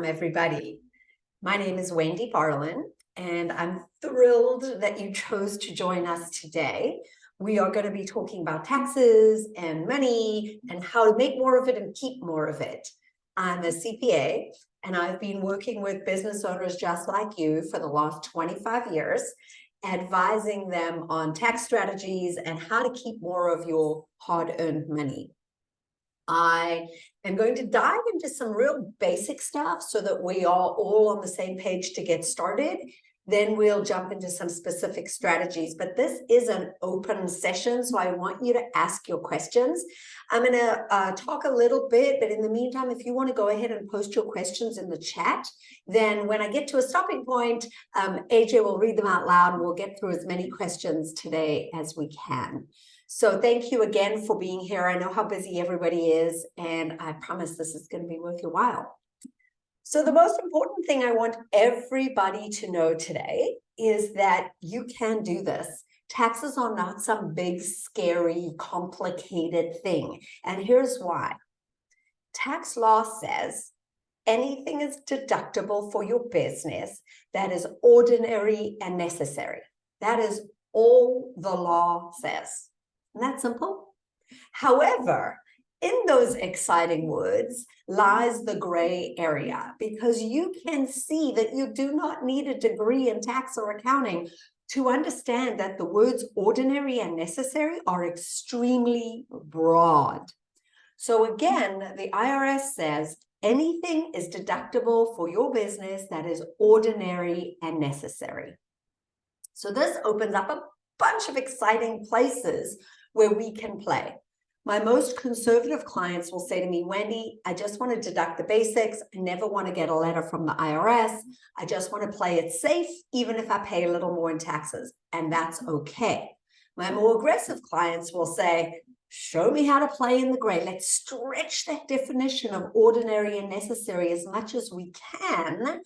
everybody. My name is Wendy Barlin, and I'm thrilled that you chose to join us today. We are going to be talking about taxes and money and how to make more of it and keep more of it. I'm a CPA, and I've been working with business owners just like you for the last 25 years, advising them on tax strategies and how to keep more of your hard-earned money. I am going to dive into some real basic stuff so that we are all on the same page to get started. Then we'll jump into some specific strategies. But this is an open session, so I want you to ask your questions. I'm going to talk a little bit, but in the meantime, if you want to go ahead and post your questions in the chat, then when I get to a stopping point, AJ will read them out loud and we'll get through as many questions today as we can. So thank you again for being here. I know how busy everybody is, and I promise this is going to be worth your while. So the most important thing I want everybody to know today is that you can do this. Taxes are not some big, scary, complicated thing. And here's why. Tax law says anything is deductible for your business that is ordinary and necessary. That is all the law says. Isn't that simple? However, in those exciting words lies the gray area, because you can see that you do not need a degree in tax or accounting to understand that the words ordinary and necessary are extremely broad. So again, the IRS says anything is deductible for your business that is ordinary and necessary. So this opens up a bunch of exciting places where we can play. My most conservative clients will say to me, Wendy, I just want to deduct the basics. I never want to get a letter from the IRS. I just want to play it safe, even if I pay a little more in taxes. And that's okay. My more aggressive clients will say, show me how to play in the gray. Let's stretch that definition of ordinary and necessary as much as we can.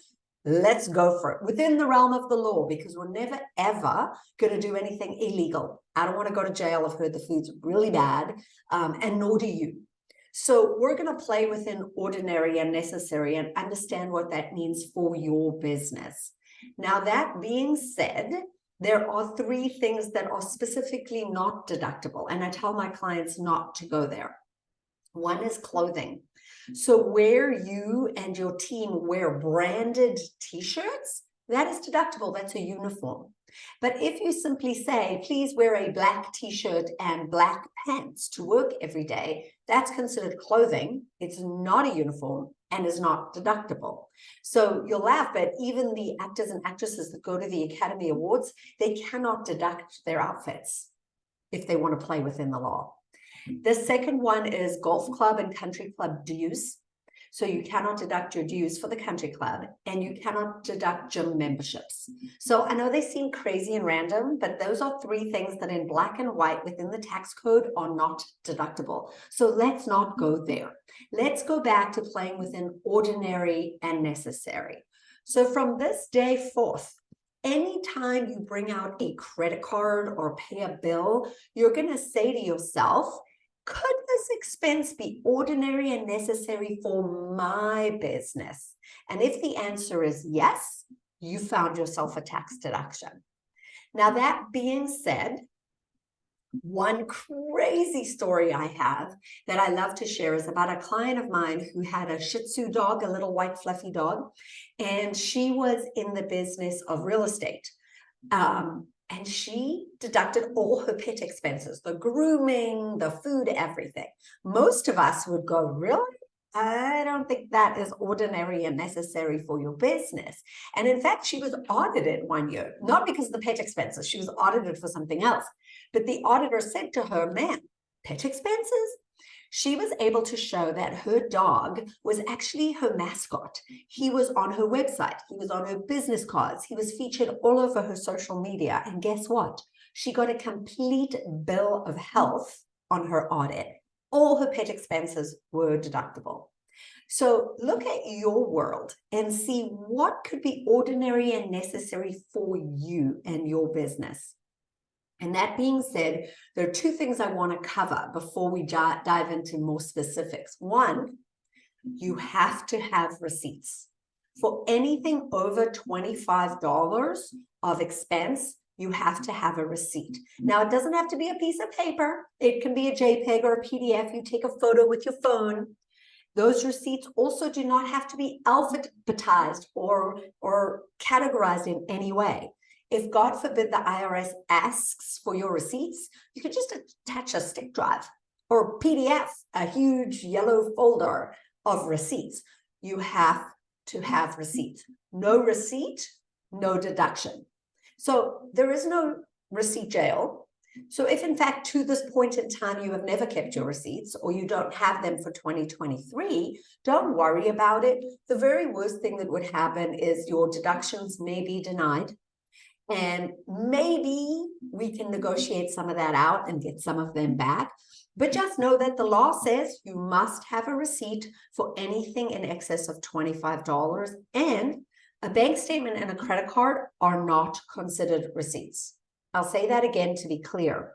Let's go for it within the realm of the law, because we're never, ever going to do anything illegal. I don't want to go to jail. I've heard the food's really bad, and nor do you. So we're going to play within ordinary and necessary and understand what that means for your business. Now, that being said, there are three things that are specifically not deductible, and I tell my clients not to go there. One is clothing. So where you and your team wear branded t-shirts, that is deductible. That's a uniform. But if you simply say, please wear a black t-shirt and black pants to work every day, that's considered clothing. It's not a uniform and is not deductible. So you'll laugh, but even the actors and actresses that go to the Academy Awards, they cannot deduct their outfits if they want to play within the law. The second one is golf club and country club dues. So you cannot deduct your dues for the country club, and you cannot deduct gym memberships. So I know they seem crazy and random, but those are three things that in black and white within the tax code are not deductible. So let's not go there. Let's go back to playing within ordinary and necessary. So from this day forth, anytime you bring out a credit card or pay a bill, you're going to say to yourself, could this expense be ordinary and necessary for my business? And if the answer is yes, you found yourself a tax deduction. Now, that being said, one crazy story I have that I love to share is about a client of mine who had a Shih Tzu dog, a little white fluffy dog, and she was in the business of real estate. And she deducted all her pet expenses, the grooming, the food, everything. Most of us would go, really? I don't think that is ordinary and necessary for your business. And in fact, she was audited one year, not because of the pet expenses. She was audited for something else. But the auditor said to her, ma'am, pet expenses? She was able to show that her dog was actually her mascot. He was on her website. He was on her business cards. He was featured all over her social media. And guess what? She got a complete bill of health on her audit. All her pet expenses were deductible. So look at your world and see what could be ordinary and necessary for you and your business. And that being said, there are two things I want to cover before we dive into more specifics. One, you have to have receipts. For anything over $25 of expense, you have to have a receipt. Now, it doesn't have to be a piece of paper. It can be a JPEG or a PDF. You take a photo with your phone. Those receipts also do not have to be alphabetized or categorized in any way. If, God forbid, the IRS asks for your receipts, you can just attach a stick drive or PDF, a huge yellow folder of receipts. You have to have receipts. No receipt, no deduction. So there is no receipt jail. So if, in fact, to this point in time, you have never kept your receipts or you don't have them for 2023, don't worry about it. The very worst thing that would happen is your deductions may be denied. And maybe we can negotiate some of that out and get some of them back. But just know that the law says you must have a receipt for anything in excess of $25, and a bank statement and a credit card are not considered receipts. I'll say that again to be clear.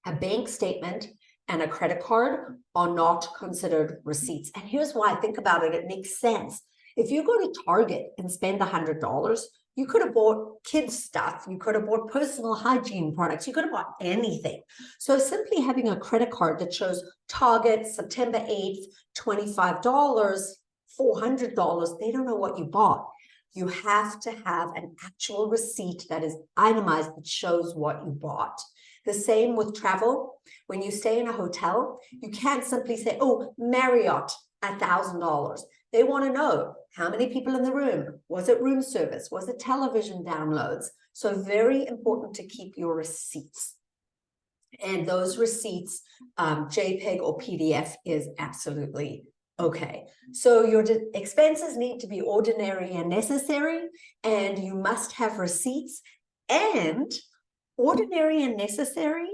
A bank statement and a credit card are not considered receipts. And here's why. Think about it. It makes sense. If you go to Target and spend $100, you could have bought kids' stuff. You could have bought personal hygiene products. You could have bought anything. So simply having a credit card that shows Target, September 8th, $25, $400, they don't know what you bought. You have to have an actual receipt that is itemized that shows what you bought. The same with travel. When you stay in a hotel, you can't simply say, oh, Marriott, $1,000. They want to know how many people in the room. Was it room service? Was it television downloads? So very important to keep your receipts. And those receipts, JPEG or PDF is absolutely okay. So your expenses need to be ordinary and necessary, and you must have receipts. And ordinary and necessary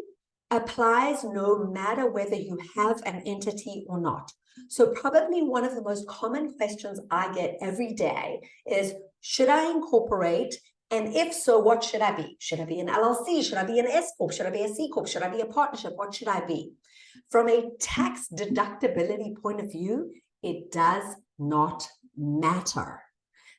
applies no matter whether you have an entity or not. So probably one of the most common questions I get every day is, should I incorporate? And if so, what should I be? Should I be an LLC? Should I be an S Corp? Should I be a C Corp? Should I be a partnership? What should I be? From a tax deductibility point of view, it does not matter.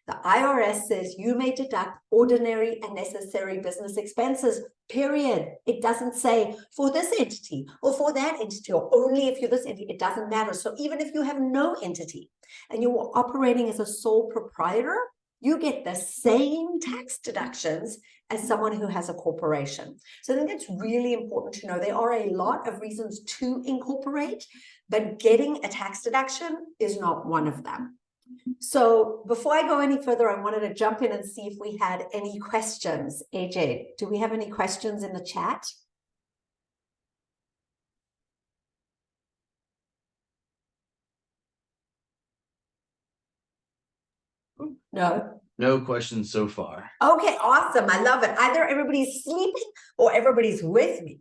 The IRS says you may deduct ordinary and necessary business expenses, period. It doesn't say for this entity or for that entity or only if you're this entity. It doesn't matter. So even if you have no entity and you are operating as a sole proprietor, you get the same tax deductions as someone who has a corporation. So I think it's really important to know there are a lot of reasons to incorporate, but getting a tax deduction is not one of them. So before I go any further, I wanted to jump in and see if we had any questions. AJ, do we have any questions in the chat? No. No questions so far. Okay, awesome. I love it. Either everybody's sleeping or everybody's with me.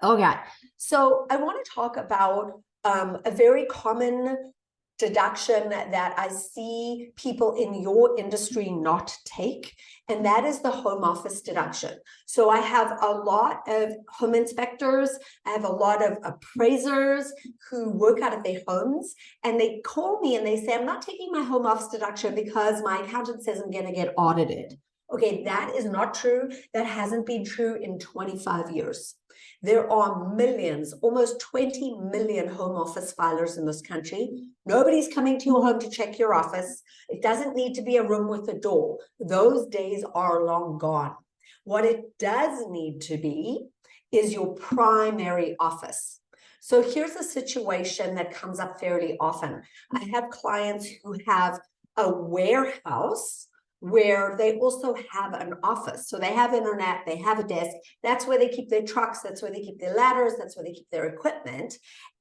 Okay, so I want to talk about a very common deduction that I see people in your industry not take, and that is the home office deduction. So I have a lot of home inspectors, I have a lot of appraisers who work out of their homes, and they call me and they say, I'm not taking my home office deduction because my accountant says I'm going to get audited. Okay, that is not true. That hasn't been true in 25 years. There are millions, almost 20 million home office filers in this country. Nobody's coming to your home to check your office. It doesn't need to be a room with a door. Those days are long gone. What it does need to be is your primary office. So here's a situation that comes up fairly often. I have clients who have a warehouse where they also have an office. So they have internet, they have a desk. That's where they keep their trucks. That's where they keep their ladders. That's where they keep their equipment.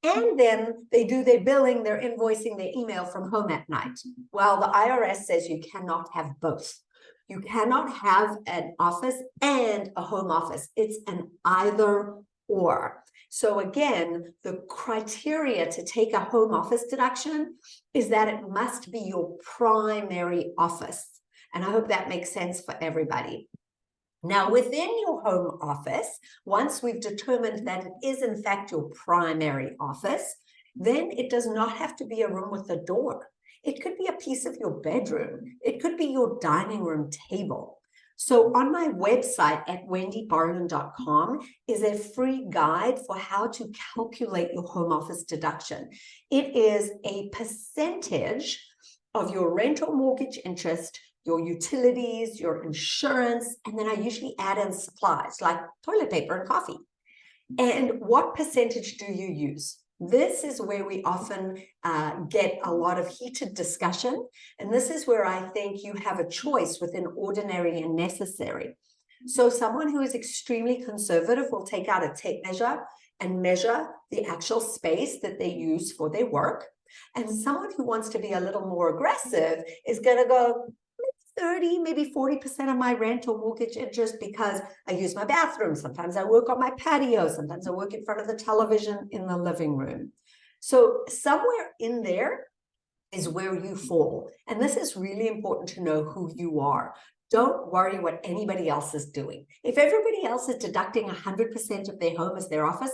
And then they do their billing, their invoicing, their email from home at night. Well, the IRS says you cannot have both. You cannot have an office and a home office. It's an either or. So again, the criteria to take a home office deduction is that it must be your primary office. And I hope that makes sense for everybody. Now, within your home office, once we've determined that it is in fact your primary office, then it does not have to be a room with a door. It could be a piece of your bedroom. It could be your dining room table. So on my website at wendybarlin.com is a free guide for how to calculate your home office deduction. It is a percentage of your rental mortgage interest, your utilities, your insurance, and then I usually add in supplies like toilet paper and coffee. And what percentage do you use? This is where we often get a lot of heated discussion. And this is where I think you have a choice within ordinary and necessary. So someone who is extremely conservative will take out a tape measure and measure the actual space that they use for their work. And someone who wants to be a little more aggressive is going to go 30, maybe 40% of my rent or mortgage interest because I use my bathroom. Sometimes I work on my patio. Sometimes I work in front of the television in the living room. So somewhere in there is where you fall. And this is really important to know who you are. Don't worry what anybody else is doing. If everybody else is deducting 100% of their home as their office,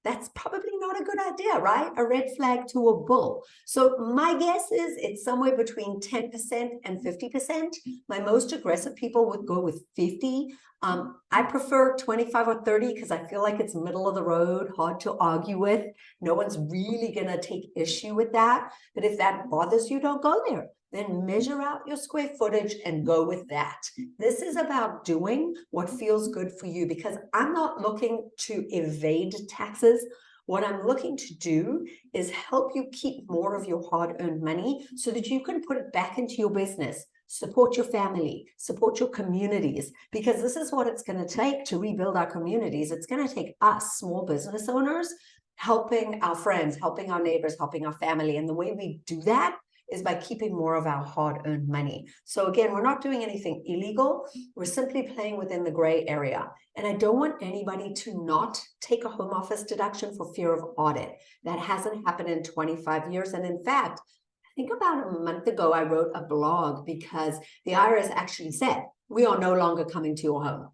that's probably not a good idea, right? A red flag to a bull. So my guess is it's somewhere between 10% and 50%. My most aggressive people would go with 50. I prefer 25 or 30 because I feel like it's middle of the road, hard to argue with. No one's really going to take issue with that. But if that bothers you, don't go there. Then measure out your square footage and go with that. This is about doing what feels good for you because I'm not looking to evade taxes. What I'm looking to do is help you keep more of your hard-earned money so that you can put it back into your business, support your family, support your communities, because this is what it's going to take to rebuild our communities. It's going to take us, small business owners, helping our friends, helping our neighbors, helping our family. And the way we do that is by keeping more of our hard-earned money. So again, we're not doing anything illegal. We're simply playing within the gray area. And I don't want anybody to not take a home office deduction for fear of audit. That hasn't happened in 25 years. And in fact, I think about a month ago, I wrote a blog because the IRS actually said, we are no longer coming to your home.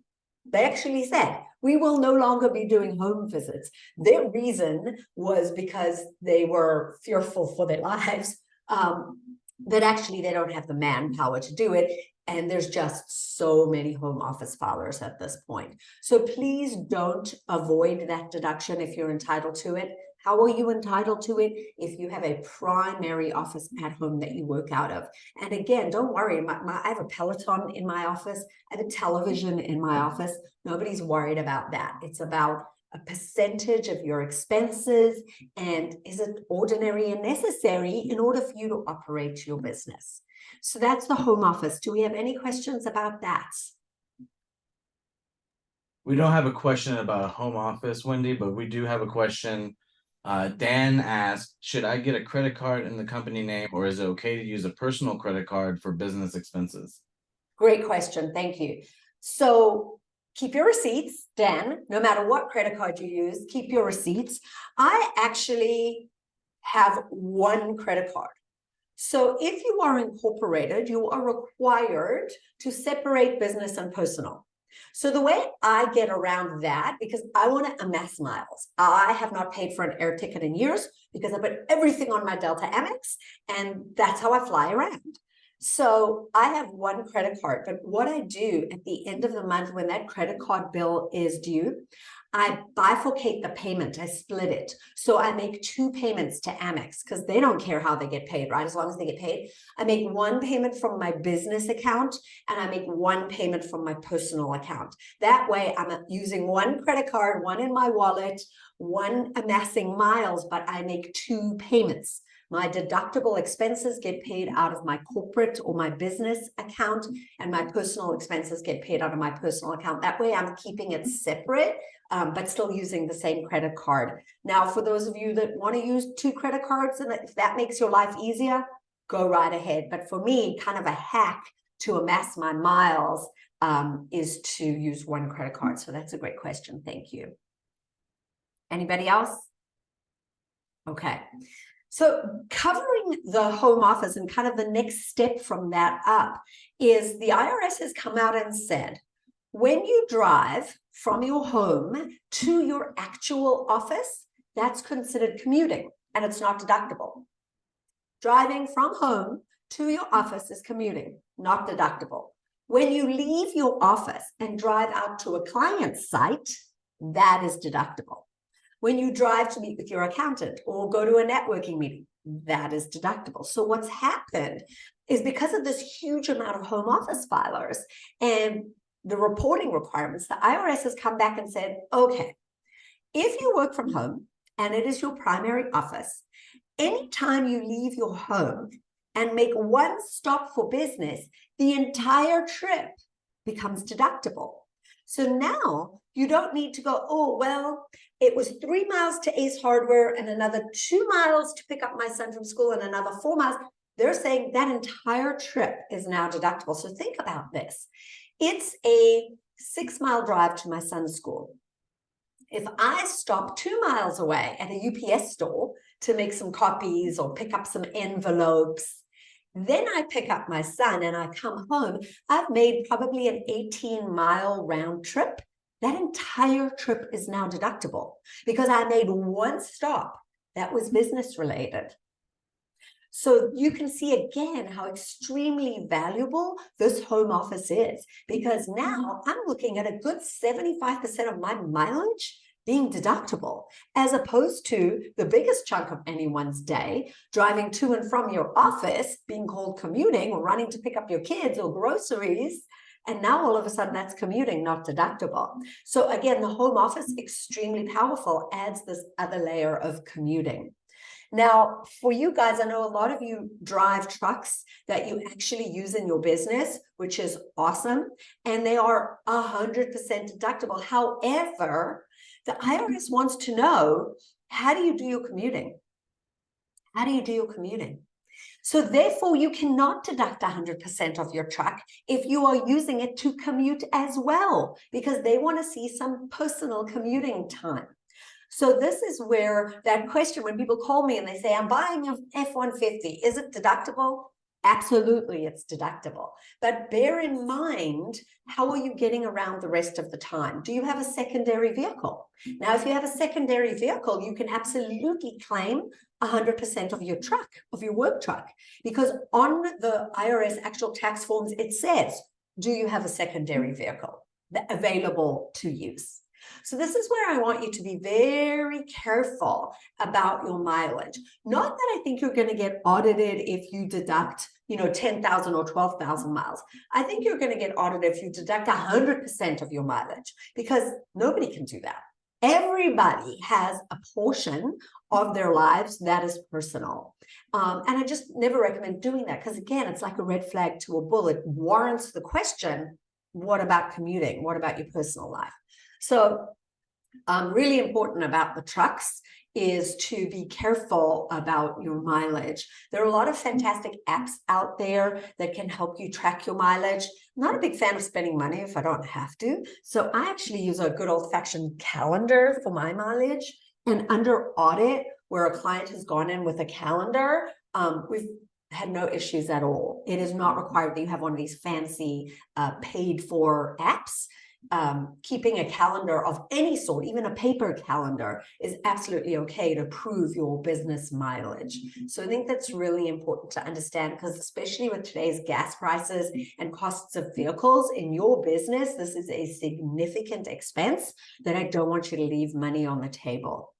They actually said, we will no longer be doing home visits. Their reason was because they were fearful for their lives. That actually they don't have the manpower to do it. And there's just so many home office filers at this point. So please don't avoid that deduction if you're entitled to it. How are you entitled to it? If you have a primary office at home that you work out of. And again, don't worry, I have a Peloton in my office. I have a television in my office. Nobody's worried about that. It's about a percentage of your expenses, and is it ordinary and necessary in order for you to operate your business? So that's the home office. Do we have any questions about that? We don't have a question about a home office, Wendy, but we do have a question. Dan asked, should I get a credit card in the company name, or is it okay to use a personal credit card for business expenses? Great question. Thank you. So keep your receipts, Dan, no matter what credit card you use, keep your receipts. I actually have one credit card. So if you are incorporated, you are required to separate business and personal. So the way I get around that, because I want to amass miles, I have not paid for an air ticket in years because I put everything on my Delta Amex, and that's how I fly around. So I have one credit card, but what I do at the end of the month when that credit card bill is due, I bifurcate the payment, I split it. So I make two payments to Amex because they don't care how they get paid, right? As long as they get paid. I make one payment from my business account and I make one payment from my personal account. That way I'm using one credit card, one in my wallet, one amassing miles, but I make two payments. My deductible expenses get paid out of my corporate or my business account, and my personal expenses get paid out of my personal account. That way I'm keeping it separate, but still using the same credit card. Now, for those of you that want to use two credit cards, and if that makes your life easier, go right ahead. But for me, kind of a hack to amass my miles is to use one credit card. So that's a great question. Thank you. Anybody else? Okay. So covering the home office and kind of the next step from that up is the IRS has come out and said, when you drive from your home to your actual office, that's considered commuting and it's not deductible. Driving from home to your office is commuting, not deductible. When you leave your office and drive out to a client's site, that is deductible. When you drive to meet with your accountant or go to a networking meeting, that is deductible. So what's happened is because of this huge amount of home office filers and the reporting requirements, the IRS has come back and said, okay, if you work from home and it is your primary office, anytime you leave your home and make one stop for business, the entire trip becomes deductible. So now you don't need to go, oh, well, it was 3 miles to Ace Hardware and another 2 miles to pick up my son from school and another 4 miles. They're saying that entire trip is now deductible. So think about this. It's a 6-mile drive to my son's school. If I stop 2 miles away at a UPS store to make some copies or pick up some envelopes, then I pick up my son and I come home, I've made probably an 18-mile round trip. That entire trip is now deductible because I made one stop that was business related. So you can see again how extremely valuable this home office is, because now I'm looking at a good 75% of my mileage being deductible, as opposed to the biggest chunk of anyone's day, driving to and from your office, being called commuting or running to pick up your kids or groceries. And now all of a sudden that's commuting, not deductible. So again, the home office, extremely powerful, adds this other layer of commuting. Now, for you guys, I know a lot of you drive trucks that you actually use in your business, which is awesome. And they are 100% deductible. However, the IRS wants to know, how do you do your commuting? How do you do your commuting? So therefore, you cannot deduct 100% of your truck if you are using it to commute as well, because they want to see some personal commuting time. So this is where that question, when people call me and they say, I'm buying an F-150, is it deductible? Absolutely, it's deductible. But bear in mind, how are you getting around the rest of the time? Do you have a secondary vehicle? Now, if you have a secondary vehicle, you can absolutely claim 100% of your truck, of your work truck, because on the IRS actual tax forms, it says, do you have a secondary vehicle available to use? So this is where I want you to be very careful about your mileage. Not that I think you're going to get audited if you deduct, 10,000 or 12,000 miles. I think you're going to get audited if you deduct 100% of your mileage, because nobody can do that. Everybody has a portion of their lives that is personal. And I just never recommend doing that, because again, it's like a red flag to a bull. It warrants the question, what about commuting? What about your personal life? So really important about the trucks is to be careful about your mileage. There are a lot of fantastic apps out there that can help you track your mileage. I'm not a big fan of spending money if I don't have to. So I actually use a good old-fashioned calendar for my mileage. And under audit, where a client has gone in with a calendar, we've had no issues at all. It is not required that you have one of these fancy paid for apps. Keeping a calendar of any sort, even a paper calendar, is absolutely okay to prove your business mileage. So I think that's really important to understand, because especially with today's gas prices and costs of vehicles in your business, this is a significant expense that I don't want you to leave money on the table.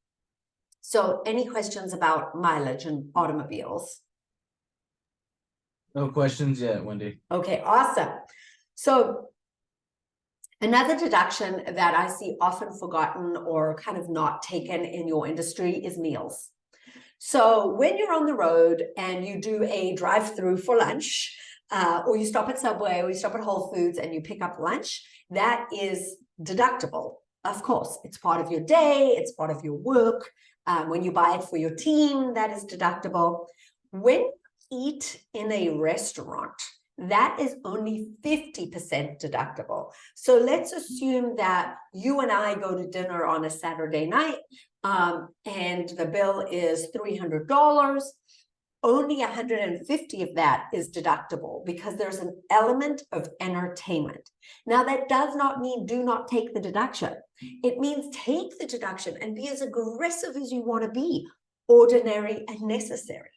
So any questions about mileage and automobiles? No questions yet, Wendy. Okay, awesome. So another deduction that I see often forgotten or kind of not taken in your industry is meals. So when you're on the road and you do a drive-through for lunch, or you stop at Subway or you stop at Whole Foods and you pick up lunch, that is deductible. Of course, it's part of your day, it's part of your work. When you buy it for your team, that is deductible. When you eat in a restaurant, that is only 50% deductible. So let's assume that you and I go to dinner on a Saturday night, and the bill is $300. Only $150 of that is deductible because there's an element of entertainment. Now, that does not mean do not take the deduction. It means take the deduction and be as aggressive as you want to be, ordinary and necessary.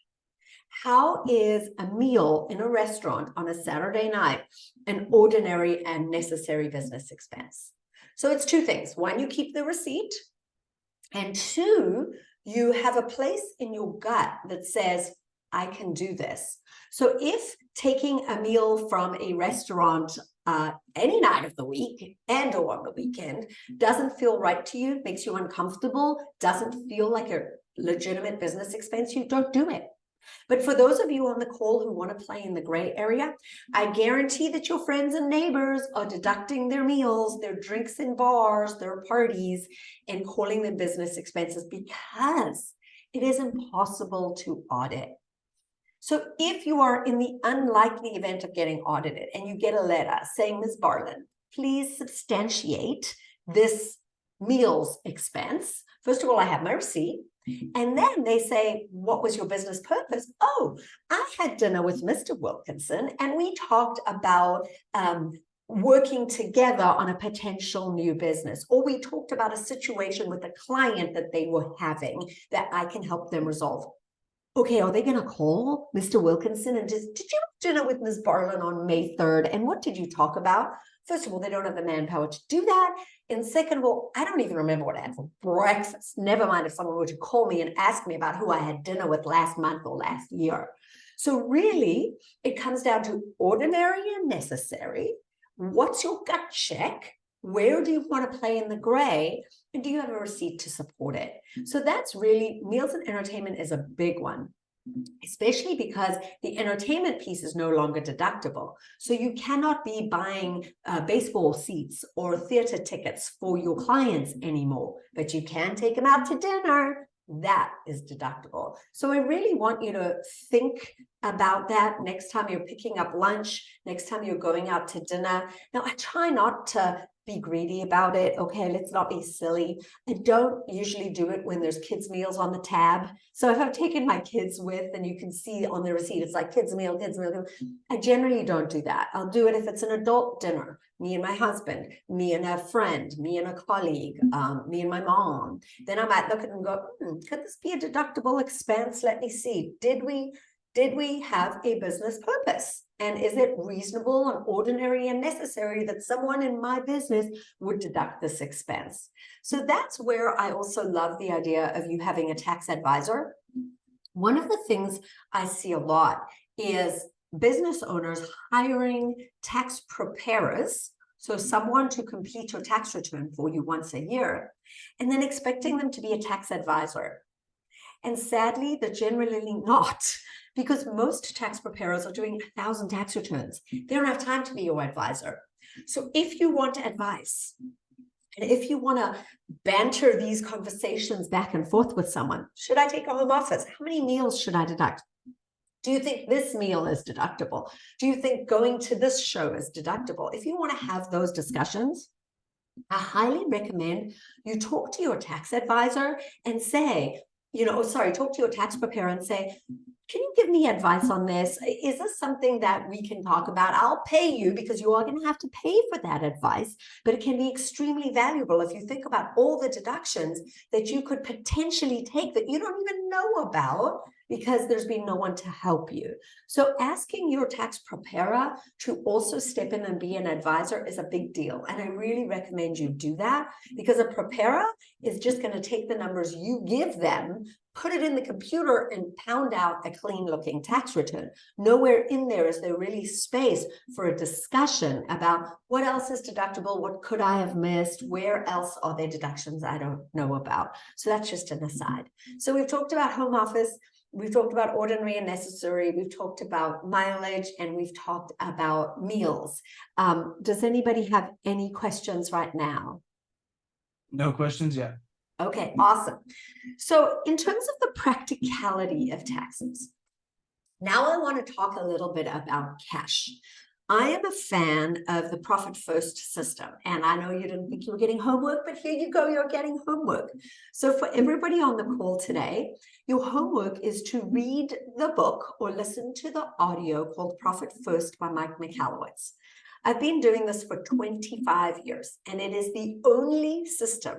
How is a meal in a restaurant on a Saturday night an ordinary and necessary business expense? So it's two things. One, you keep the receipt. And two, you have a place in your gut that says, I can do this. So if taking a meal from a restaurant any night of the week and or on the weekend doesn't feel right to you, makes you uncomfortable, doesn't feel like a legitimate business expense, you don't do it. But for those of you on the call who want to play in the gray area, I guarantee that your friends and neighbors are deducting their meals, their drinks in bars, their parties, and calling them business expenses because it is impossible to audit. So if you are in the unlikely event of getting audited and you get a letter saying, Ms. Barlin, please substantiate this meals expense. First of all, I have my receipt. And then they say, what was your business purpose? Oh, I had dinner with Mr. Wilkinson and we talked about working together on a potential new business. Or we talked about a situation with a client that they were having that I can help them resolve. Okay, are they going to call Mr. Wilkinson and just, did you have dinner with Ms. Barlin on May 3rd? And what did you talk about? First of all, they don't have the manpower to do that. And second of all, I don't even remember what I had for breakfast. Never mind if someone were to call me and ask me about who I had dinner with last month or last year. So really, it comes down to ordinary and necessary. What's your gut check? Where do you want to play in the gray? And do you have a receipt to support it? So that's really, meals and entertainment is a big one, especially because the entertainment piece is no longer deductible. So you cannot be buying baseball seats or theater tickets for your clients anymore, but you can take them out to dinner. That is deductible. So I really want you to think about that next time you're picking up lunch, next time you're going out to dinner. Now, I try not to be greedy about it. Okay, let's not be silly. I don't usually do it when there's kids' meals on the tab. So if I've taken my kids with, and you can see on the receipt, it's like kids' meal, I generally don't do that. I'll do it if it's an adult dinner, me and my husband, me and a friend, me and a colleague, me and my mom. Then I might look at it and go, could this be a deductible expense? Let me see. Did we have a business purpose? And is it reasonable and ordinary and necessary that someone in my business would deduct this expense? So that's where I also love the idea of you having a tax advisor. One of the things I see a lot is business owners hiring tax preparers, so someone to complete your tax return for you once a year, and then expecting them to be a tax advisor. And sadly, they're generally not, because most tax preparers are doing 1,000 tax returns. They don't have time to be your advisor. So if you want advice, and if you want to banter these conversations back and forth with someone, should I take a home office? How many meals should I deduct? Do you think this meal is deductible? Do you think going to this show is deductible? If you want to have those discussions, I highly recommend you talk to your tax advisor and say, talk to your tax preparer and say, can you give me advice on this? Is this something that we can talk about? I'll pay you because you are going to have to pay for that advice, but it can be extremely valuable if you think about all the deductions that you could potentially take that you don't even know about because there's been no one to help you. So asking your tax preparer to also step in and be an advisor is a big deal. And I really recommend you do that because a preparer is just going to take the numbers you give them, put it in the computer and pound out a clean looking tax return. Nowhere in there is there really space for a discussion about what else is deductible, what could I have missed, where else are there deductions I don't know about. So that's just an aside. So we've talked about home office, we've talked about ordinary and necessary, we've talked about mileage, and we've talked about meals. Does anybody have any questions right now? No questions yet. Okay, awesome. So in terms of the practicality of taxes, now I want to talk a little bit about cash. I am a fan of the profit first system, and I know you didn't think you were getting homework, but here you go, you're getting homework. So for everybody on the call today, your homework is to read the book or listen to the audio called Profit First by Mike Michalowicz. I've been doing this for 25 years, and it is the only system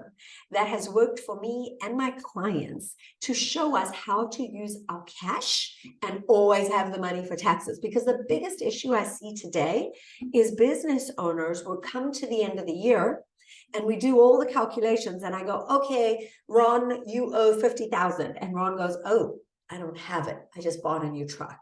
that has worked for me and my clients to show us how to use our cash and always have the money for taxes. Because the biggest issue I see today is business owners will come to the end of the year and we do all the calculations and I go, okay, Ron, you owe 50,000. And Ron goes, oh, I don't have it. I just bought a new truck.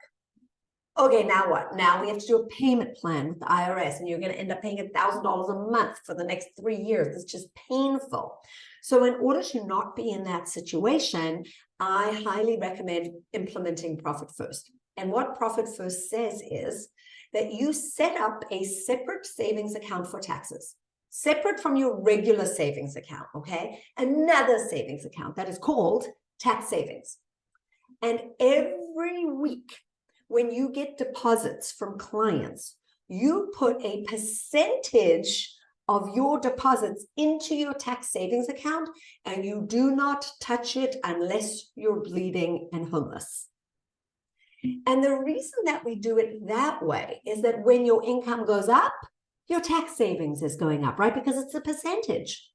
Okay, now what? Now we have to do a payment plan with the IRS, and you're going to end up paying $1,000 a month for the next 3 years. It's just painful. So in order to not be in that situation, I highly recommend implementing Profit First. And what Profit First says is that you set up a separate savings account for taxes, separate from your regular savings account, okay? Another savings account that is called tax savings. And every week, when you get deposits from clients, you put a percentage of your deposits into your tax savings account, and you do not touch it unless you're bleeding and homeless. And the reason that we do it that way is that when your income goes up, your tax savings is going up, right? Because it's a percentage.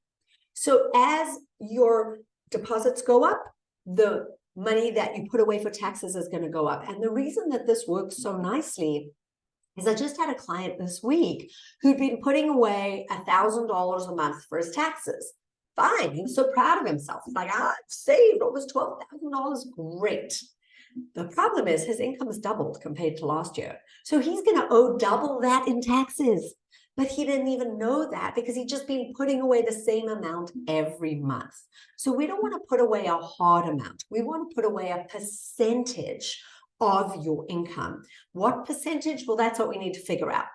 So as your deposits go up, the money that you put away for taxes is going to go up. And the reason that this works so nicely is I just had a client this week who'd been putting away $1,000 a month for his taxes. Fine. He was so proud of himself. He's like, I've saved almost $12,000. Great. The problem is his income has doubled compared to last year. So he's going to owe double that in taxes. But he didn't even know that because he'd just been putting away the same amount every month. So we don't want to put away a hard amount. We want to put away a percentage of your income. What percentage? Well, that's what we need to figure out.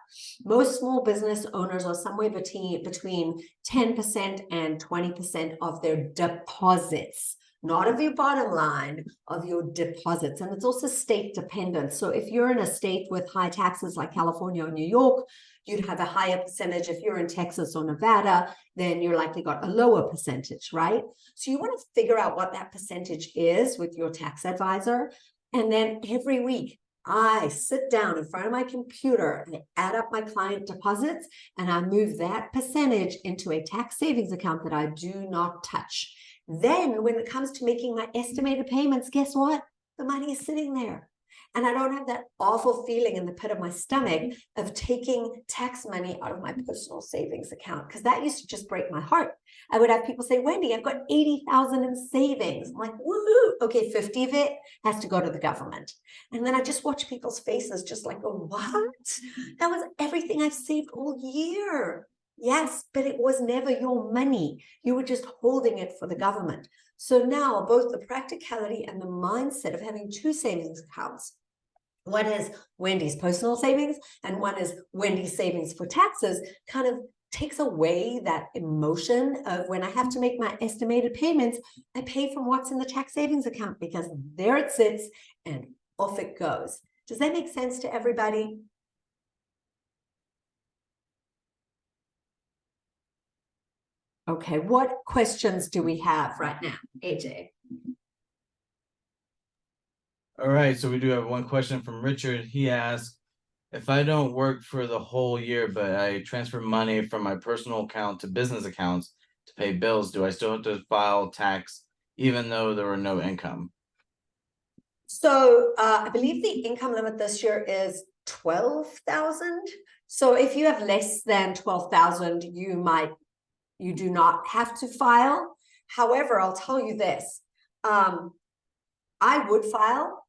Most small business owners are somewhere between 10% and 20% of their deposits. Not of your bottom line, of your deposits. And it's also state dependent. So if you're in a state with high taxes like California or New York, you'd have a higher percentage. If you're in Texas or Nevada, then you're likely got a lower percentage, right? So you want to figure out what that percentage is with your tax advisor. And then every week, I sit down in front of my computer and I add up my client deposits and I move that percentage into a tax savings account that I do not touch. Then when it comes to making my estimated payments, guess what? The money is sitting there. And I don't have that awful feeling in the pit of my stomach of taking tax money out of my personal savings account, because that used to just break my heart. I would have people say, Wendy, I've got 80,000 in savings. I'm like, woohoo. Okay, 50 of it has to go to the government. And then I just watch people's faces just like, oh, what? That was everything I've saved all year. Yes, but it was never your money. You were just holding it for the government. So now both the practicality and the mindset of having two savings accounts, one is Wendy's personal savings and one is Wendy's savings for taxes, kind of takes away that emotion of when I have to make my estimated payments, I pay from what's in the tax savings account because there it sits and off it goes. Does that make sense to everybody? Okay, what questions do we have right now, AJ? All right, so we do have one question from Richard. He asked, if I don't work for the whole year, but I transfer money from my personal account to business accounts to pay bills, do I still have to file tax even though there were no income? So I believe the income limit this year is 12,000. So if you have less than 12,000, you do not have to file. However, I'll tell you this, I would file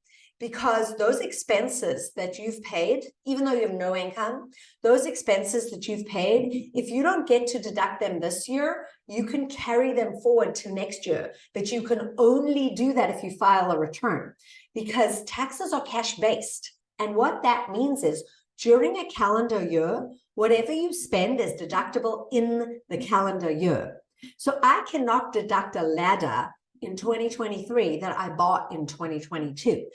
because those expenses that you've paid, even though you have no income, those expenses that you've paid, if you don't get to deduct them this year, you can carry them forward to next year. But you can only do that if you file a return because taxes are cash-based. And what that means is during a calendar year, whatever you spend is deductible in the calendar year. So I cannot deduct a ladder in 2023 that I bought in 2022.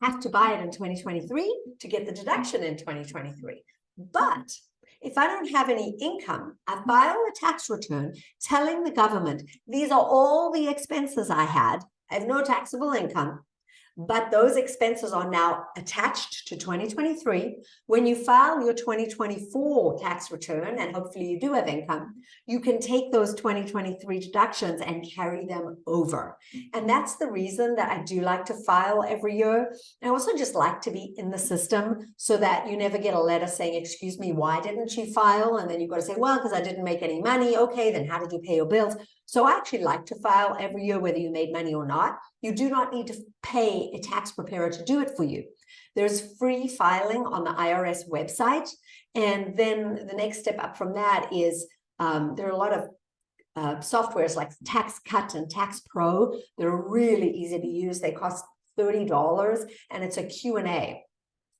I have to buy it in 2023 to get the deduction in 2023. But if I don't have any income, I file a tax return telling the government, these are all the expenses I had. I have no taxable income. But those expenses are now attached to 2023. When you file your 2024 tax return, and hopefully you do have income, you can take those 2023 deductions and carry them over. And that's the reason that I do like to file every year. I also just like to be in the system so that you never get a letter saying, excuse me, why didn't you file? And then you've got to say, well, because I didn't make any money. Okay, then how did you pay your bills? So I actually like to file every year, whether you made money or not. You do not need to pay a tax preparer to do it for you. There's free filing on the IRS website. And then the next step up from that is there are a lot of softwares like Tax Cut and Tax Pro. They're really easy to use. They cost $30 and it's a Q&A.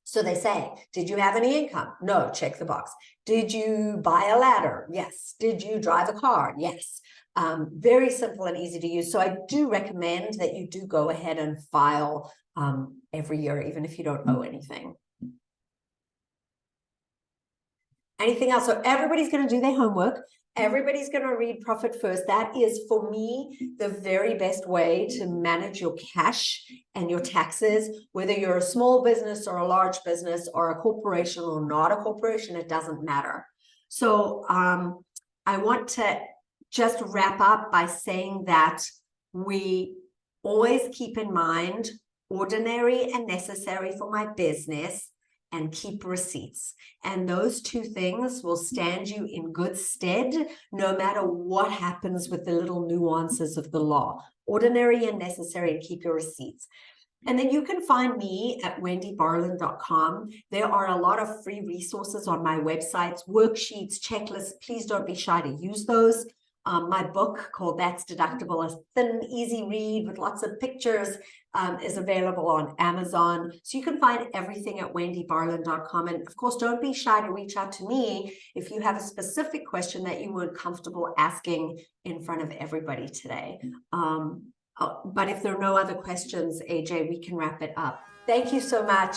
So they say, did you have any income? No, check the box. Did you buy a ladder? Yes. Did you drive a car? Yes. Very simple and easy to use. So I do recommend that you do go ahead and file every year, even if you don't owe anything. Anything else? So everybody's going to do their homework. Everybody's going to read Profit First. That is, for me, the very best way to manage your cash and your taxes, whether you're a small business or a large business or a corporation or not a corporation, it doesn't matter. So I want to just wrap up by saying that we always keep in mind ordinary and necessary for my business, and keep receipts. And those two things will stand you in good stead no matter what happens with the little nuances of the law. Ordinary and necessary, and keep your receipts. And then you can find me at wendybarlin.com. There are a lot of free resources on my websites, worksheets, checklists. Please don't be shy to use those. My book called That's Deductible, a thin, easy read with lots of pictures, is available on Amazon. So you can find everything at wendybarlin.com. And of course, don't be shy to reach out to me if you have a specific question that you weren't comfortable asking in front of everybody today. But if there are no other questions, AJ, we can wrap it up. Thank you so much.